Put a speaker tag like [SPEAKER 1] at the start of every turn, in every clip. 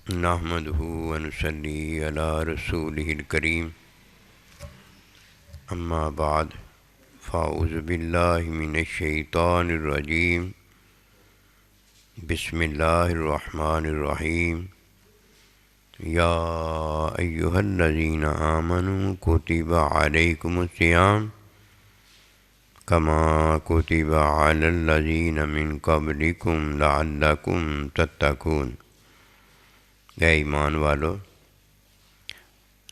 [SPEAKER 1] نحمدہ ونصلی علی رسولہ الکریم اما بعد فاعوذ باللہ من الشیطان الرجیم بسم اللہ الرحمن الرحیم یا ایہا الذین آمنوا کتب علیکم الصیام کما کتب علی الذین من قبلکم لعلکم تتقون۔ اے ایمان والو،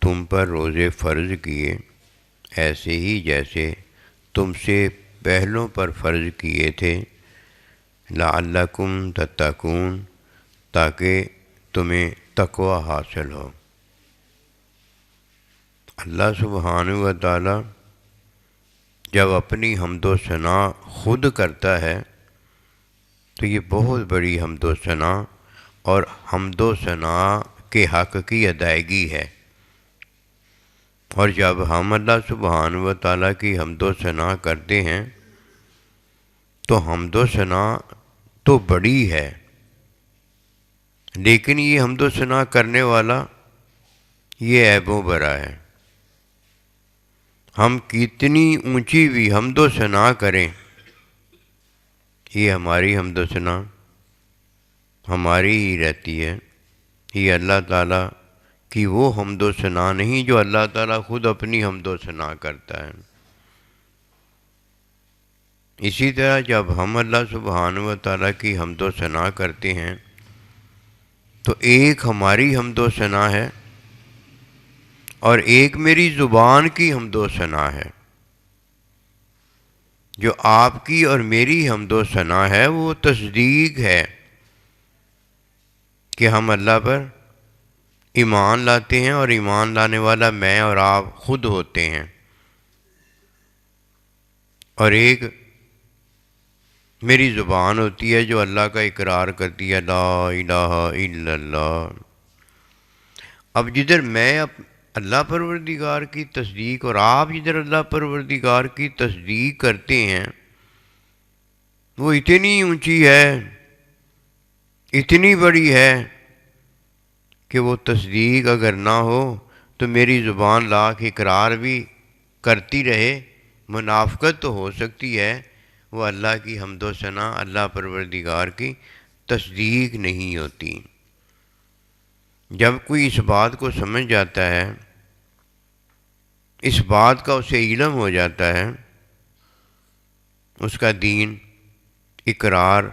[SPEAKER 1] تم پر روزے فرض کیے ایسے ہی جیسے تم سے پہلوں پر فرض کیے تھے، لعلکم تتقون، تاکہ تمہیں تقوی حاصل ہو۔ اللہ سبحانہ و تعالی جب اپنی حمد و ثنا خود کرتا ہے تو یہ بہت بڑی حمد و ثنا اور حمد و ثنا کے حق کی ادائیگی ہے، اور جب ہم اللہ سبحانہ و تعالیٰ کی حمد و ثنا کرتے ہیں تو حمد و ثنا تو بڑی ہے، لیکن یہ حمد و ثنا کرنے والا یہ عیبوں برا ہے۔ ہم کتنی اونچی بھی حمد و ثنا کریں، یہ ہماری حمد و ثنا ہماری ہی رہتی ہے، یہ اللہ تعالیٰ کی وہ حمد و ثنا نہیں جو اللہ تعالیٰ خود اپنی حمد و ثنا کرتا ہے۔ اسی طرح جب ہم اللہ سبحانہ و تعالیٰ کی حمد و ثنا کرتے ہیں تو ایک ہماری حمد و ثنا ہے اور ایک میری زبان کی حمد و ثنا ہے۔ جو آپ کی اور میری حمد و ثنا ہے وہ تصدیق ہے کہ ہم اللہ پر ایمان لاتے ہیں، اور ایمان لانے والا میں اور آپ خود ہوتے ہیں، اور ایک میری زبان ہوتی ہے جو اللہ کا اقرار کرتی ہے، لا الہ الا اللہ۔ اب جدھر میں اللہ پروردگار کی تصدیق اور آپ جدھر اللہ پروردگار کی تصدیق کرتے ہیں وہ اتنی اونچی ہے، اتنی بڑی ہے کہ وہ تصدیق اگر نہ ہو تو میری زبان لاکھ اقرار بھی کرتی رہے، منافقت تو ہو سکتی ہے، وہ اللہ کی حمد و ثنا، اللہ پروردگار کی تصدیق نہیں ہوتی۔ جب کوئی اس بات کو سمجھ جاتا ہے، اس بات کا اسے علم ہو جاتا ہے، اس کا دین اقرار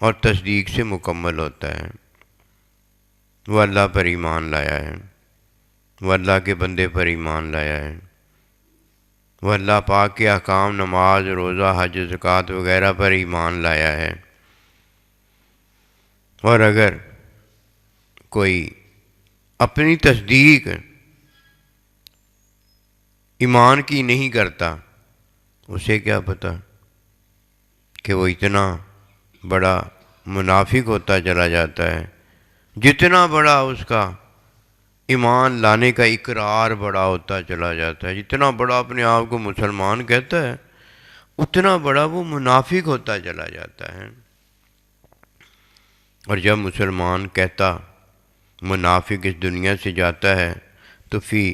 [SPEAKER 1] اور تصدیق سے مکمل ہوتا ہے۔ وہ اللہ پر ایمان لایا ہے، وہ اللہ کے بندے پر ایمان لایا ہے، وہ اللہ پاک کے احکام، نماز، روزہ، حج، زکوٰۃ وغیرہ پر ایمان لایا ہے۔ اور اگر کوئی اپنی تصدیق ایمان کی نہیں کرتا، اسے کیا پتہ کہ وہ اتنا بڑا منافق ہوتا چلا جاتا ہے، جتنا بڑا اس کا ایمان لانے کا اقرار بڑا ہوتا چلا جاتا ہے، جتنا بڑا اپنے آپ کو مسلمان کہتا ہے اتنا بڑا وہ منافق ہوتا چلا جاتا ہے۔ اور جب مسلمان کہتا منافق اس دنیا سے جاتا ہے تو فی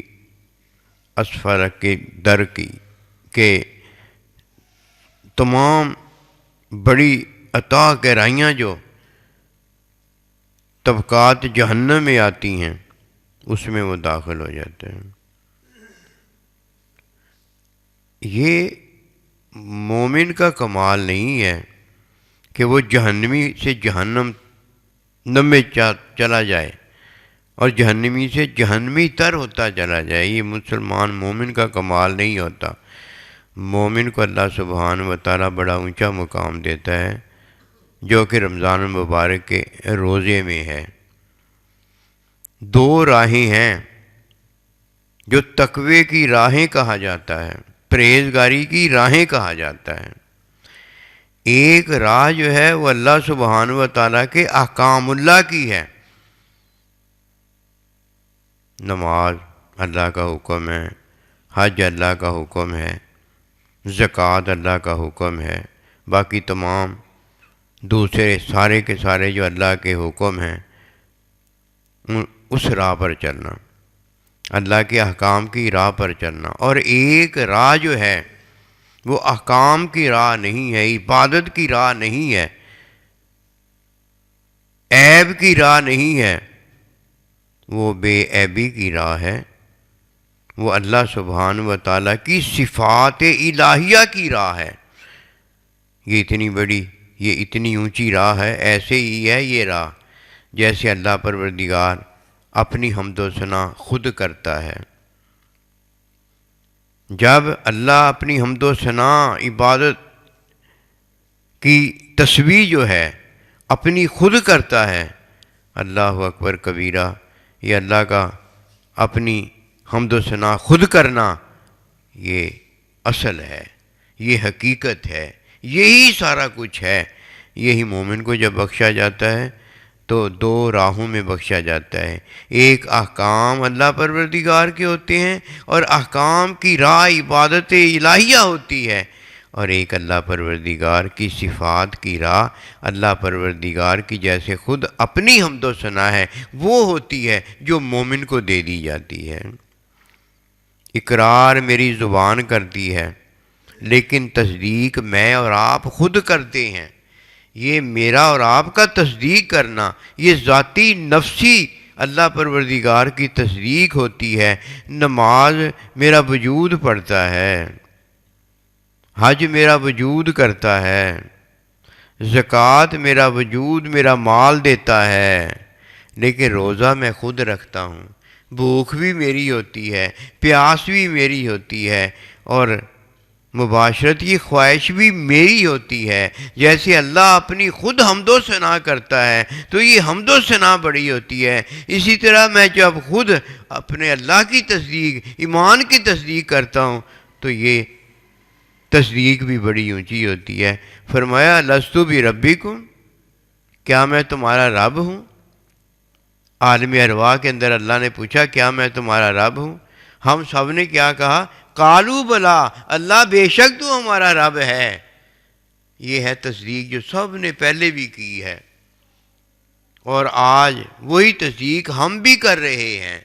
[SPEAKER 1] اسفل کے در کی کہ تمام بڑی عطا گہرائیاں جو طبقات جہنم میں آتی ہیں اس میں وہ داخل ہو جاتے ہیں۔ یہ مومن کا کمال نہیں ہے کہ وہ جہنمی سے جہنم میں چلا جائے اور جہنمی سے جہنمی تر ہوتا چلا جائے، یہ مسلمان مومن کا کمال نہیں ہوتا۔ مومن کو اللہ سبحانہ و تعالیٰ بڑا اونچا مقام دیتا ہے، جو کہ رمضان المبارک کے روزے میں ہے۔ دو راہیں ہیں جو تقوی کی راہیں کہا جاتا ہے، پرہیزگاری کی راہیں کہا جاتا ہے۔ ایک راہ جو ہے وہ اللہ سبحانہ و تعالیٰ کے احکام اللہ کی ہے، نماز اللہ کا حکم ہے، حج اللہ کا حکم ہے، زکوٰۃ اللہ کا حکم ہے، باقی تمام دوسرے سارے کے سارے جو اللہ کے حکم ہیں اس راہ پر چلنا، اللہ کے احکام کی راہ پر چلنا۔ اور ایک راہ جو ہے وہ احکام کی راہ نہیں ہے، عبادت کی راہ نہیں ہے، عیب کی راہ نہیں ہے، وہ بے عیبی کی راہ ہے، وہ اللہ سبحانہ و تعالیٰ کی صفات الہیہ کی راہ ہے۔ یہ اتنی بڑی، یہ اتنی اونچی راہ ہے، ایسے ہی ہے یہ راہ جیسے اللہ پروردگار اپنی حمد و ثنا خود کرتا ہے۔ جب اللہ اپنی حمد و ثنا عبادت کی تسبیح جو ہے اپنی خود کرتا ہے، اللہ اکبر کبیرہ، یہ اللہ کا اپنی حمد و ثنا خود کرنا، یہ اصل ہے، یہ حقیقت ہے، یہی سارا کچھ ہے۔ یہی مومن کو جب بخشا جاتا ہے تو دو راہوں میں بخشا جاتا ہے، ایک احکام اللہ پروردگار کے ہوتے ہیں اور احکام کی راہ عبادت الہیہ ہوتی ہے، اور ایک اللہ پروردگار کی صفات کی راہ، اللہ پروردگار کی جیسے خود اپنی حمد و ثنا ہے وہ ہوتی ہے جو مومن کو دے دی جاتی ہے۔ اقرار میری زبان کرتی ہے لیکن تصدیق میں اور آپ خود کرتے ہیں۔ یہ میرا اور آپ کا تصدیق کرنا، یہ ذاتی نفسی اللہ پروردگار کی تصدیق ہوتی ہے۔ نماز میرا وجود پڑھتا ہے، حج میرا وجود کرتا ہے، زکوٰۃ میرا وجود، میرا مال دیتا ہے، لیکن روزہ میں خود رکھتا ہوں، بھوک بھی میری ہوتی ہے، پیاس بھی میری ہوتی ہے، اور مباشرت کی خواہش بھی میری ہوتی ہے۔ جیسے اللہ اپنی خود حمد و ثنا کرتا ہے تو یہ حمد و ثنا بڑی ہوتی ہے، اسی طرح میں جب خود اپنے اللہ کی تصدیق، ایمان کی تصدیق کرتا ہوں تو یہ تصدیق بھی بڑی اونچی ہوتی ہے۔ فرمایا لست بربکم، کیا میں تمہارا رب ہوں؟ عالم ارواح کے اندر اللہ نے پوچھا کیا میں تمہارا رب ہوں؟ ہم سب نے کیا کہا؟ قالوا بلا، اللہ بے شک تو ہمارا رب ہے۔ یہ ہے تصدیق جو سب نے پہلے بھی کی ہے، اور آج وہی تصدیق ہم بھی کر رہے ہیں۔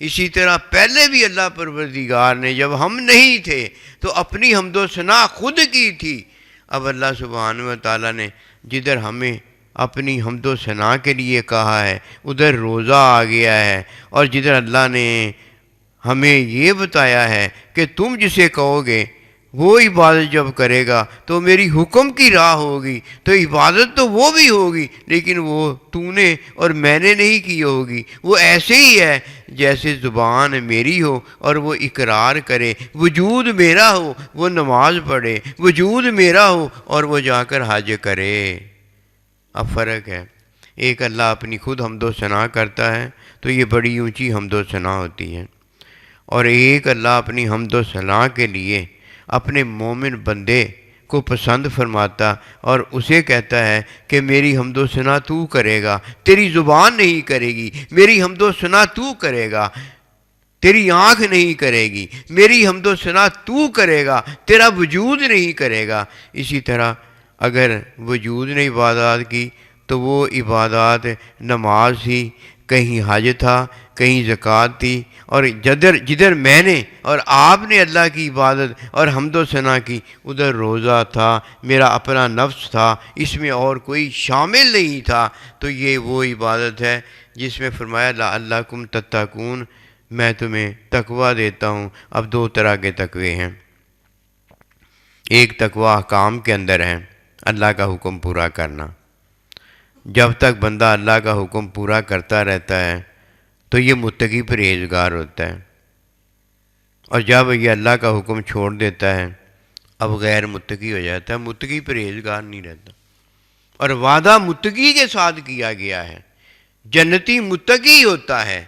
[SPEAKER 1] اسی طرح پہلے بھی اللہ پروردگار نے جب ہم نہیں تھے تو اپنی حمد و ثنا خود کی تھی۔ اب اللہ سبحانہ و تعالیٰ نے جدھر ہمیں اپنی حمد و ثنا کے لیے کہا ہے ادھر روزہ آ گیا ہے، اور جدھر اللہ نے ہمیں یہ بتایا ہے کہ تم جسے کہو گے وہ عبادت جب کرے گا تو میری حکم کی راہ ہوگی، تو عبادت تو وہ بھی ہوگی لیکن وہ تو نے اور میں نے نہیں کی ہوگی۔ وہ ایسے ہی ہے جیسے زبان میری ہو اور وہ اقرار کرے، وجود میرا ہو وہ نماز پڑھے، وجود میرا ہو اور وہ جا کر حج کرے۔ اب فرق ہے، ایک اللہ اپنی خود حمد و ثنا کرتا ہے تو یہ بڑی اونچی حمد و ثنا ہوتی ہے، اور ایک اللہ اپنی حمد و ثنا کے لیے اپنے مومن بندے کو پسند فرماتا اور اسے کہتا ہے کہ میری حمد و ثنا تو کرے گا، تیری زبان نہیں کرے گی، میری حمد و ثنا تو کرے گا، تیری آنکھ نہیں کرے گی، میری حمد و ثنا تو کرے گا، تیرا وجود نہیں کرے گا۔ اسی طرح اگر وجود نے عبادات کی تو وہ عبادات نماز تھی، کہیں حج تھا، کہیں زکوٰۃ تھی، اور جدھر میں نے اور آپ نے اللہ کی عبادت اور حمد و ثنا کی ادھر روزہ تھا، میرا اپنا نفس تھا، اس میں اور کوئی شامل نہیں تھا۔ تو یہ وہ عبادت ہے جس میں فرمایا لعلکم تتقون، میں تمہیں تقوی دیتا ہوں۔ اب دو طرح کے تقوی ہیں، ایک تقوی احکام کے اندر ہے، اللہ کا حکم پورا کرنا۔ جب تک بندہ اللہ کا حکم پورا کرتا رہتا ہے تو یہ متقی پرہیزگار ہوتا ہے، اور جب یہ اللہ کا حکم چھوڑ دیتا ہے اب غیر متقی ہو جاتا ہے، متقی پرہیزگار نہیں رہتا۔ اور وعدہ متقی کے ساتھ کیا گیا ہے، جنتی متقی ہوتا ہے،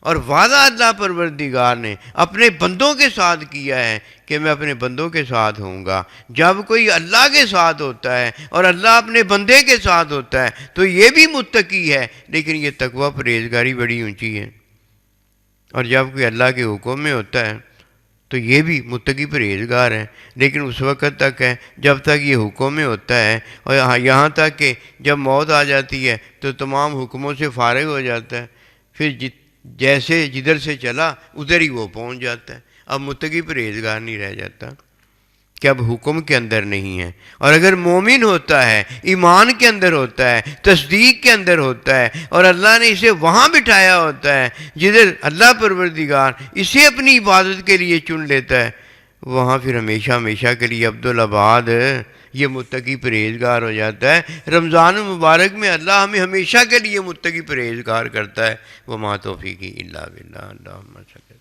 [SPEAKER 1] اور وعدہ اللہ پروردگار نے اپنے بندوں کے ساتھ کیا ہے کہ میں اپنے بندوں کے ساتھ ہوں گا۔ جب کوئی اللہ کے ساتھ ہوتا ہے اور اللہ اپنے بندے کے ساتھ ہوتا ہے تو یہ بھی متقی ہے، لیکن یہ تقوی پرہیزگاری بڑی اونچی ہے۔ اور جب کوئی اللہ کے حکم میں ہوتا ہے تو یہ بھی متقی پرہیزگار ہے، لیکن اس وقت تک ہے جب تک یہ حکم میں ہوتا ہے، اور یہاں تک کہ جب موت آ جاتی ہے تو تمام حکموں سے فارغ ہو جاتا ہے، پھر جیسے جدھر سے چلا ادھر ہی وہ پہنچ جاتا ہے. اب متقی پرہیزگار نہیں رہ جاتا کہ اب حکم کے اندر نہیں ہے. اور اگر مومن ہوتا ہے، ایمان کے اندر ہوتا ہے، تصدیق کے اندر ہوتا ہے، اور اللہ نے اسے وہاں بٹھایا ہوتا ہے جدھر اللہ پروردگار اسے اپنی عبادت کے لیے چن لیتا ہے، وہاں پھر ہمیشہ ہمیشہ کے لیے عبدالآباد یہ متقی پرہیزگار ہو جاتا ہے. رمضان المبارک میں اللہ ہمیں ہمیشہ کے لیے متقی پرہیزگار کرتا ہے. وما توفیقی الا باللہ. اللہم صلی